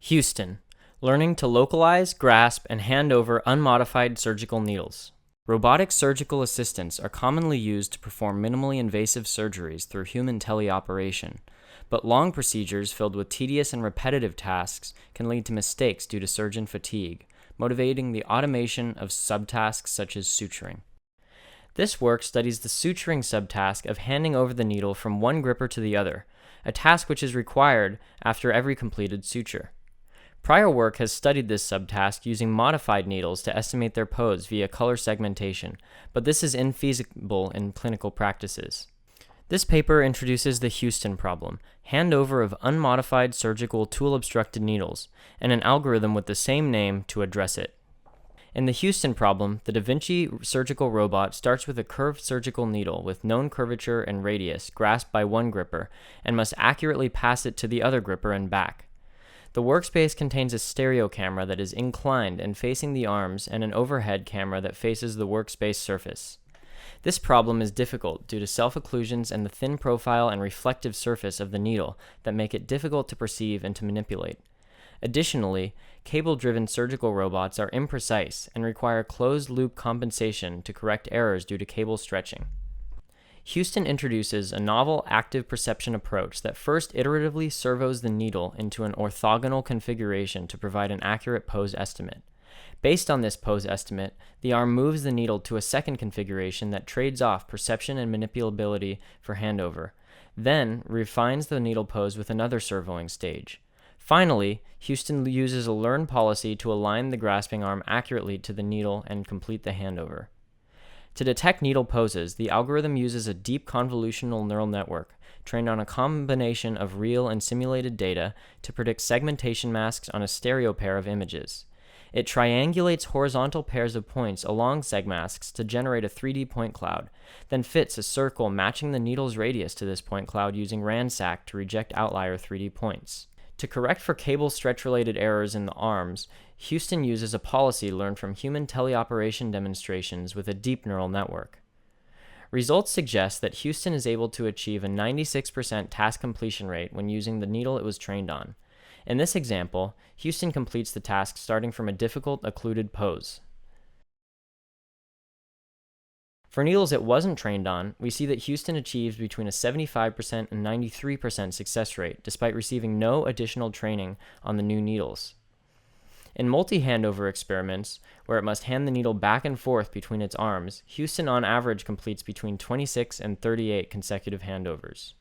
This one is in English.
Houston, learning to localize, grasp, and hand over unmodified surgical needles. Robotic surgical assistants are commonly used to perform minimally invasive surgeries through human teleoperation, but long procedures filled with tedious and repetitive tasks can lead to mistakes due to surgeon fatigue, motivating the automation of subtasks such as suturing. This work studies the suturing subtask of handing over the needle from one gripper to the other, a task which is required after every completed suture. Prior work has studied this subtask using modified needles to estimate their pose via color segmentation, but this is infeasible in clinical practices. This paper introduces the Houston problem, handover of unmodified surgical tool-obstructed needles, and an algorithm with the same name to address it. In the Houston problem, the Da Vinci surgical robot starts with a curved surgical needle with known curvature and radius grasped by one gripper and must accurately pass it to the other gripper and back. The workspace contains a stereo camera that is inclined and facing the arms and an overhead camera that faces the workspace surface. This problem is difficult due to self-occlusions and the thin profile and reflective surface of the needle that make it difficult to perceive and to manipulate. Additionally, cable-driven surgical robots are imprecise and require closed-loop compensation to correct errors due to cable stretching. Houston introduces a novel active perception approach that first iteratively servos the needle into an orthogonal configuration to provide an accurate pose estimate. Based on this pose estimate, the arm moves the needle to a second configuration that trades off perception and manipulability for handover, then refines the needle pose with another servoing stage. Finally, Houston uses a learn policy to align the grasping arm accurately to the needle and complete the handover. To detect needle poses, the algorithm uses a deep convolutional neural network trained on a combination of real and simulated data to predict segmentation masks on a stereo pair of images. It triangulates horizontal pairs of points along segmasks to generate a 3D point cloud, then fits a circle matching the needle's radius to this point cloud using ransack to reject outlier 3D points. To correct for cable stretch-related errors in the arms, Houston uses a policy learned from human teleoperation demonstrations with a deep neural network. Results suggest that Houston is able to achieve a 96% task completion rate when using the needle it was trained on. In this example, Houston completes the task starting from a difficult occluded pose. For needles it wasn't trained on, we see that Houston achieves between a 75% and 93% success rate, despite receiving no additional training on the new needles. In multi-handover experiments, where it must hand the needle back and forth between its arms, Houston on average completes between 26 and 38 consecutive handovers.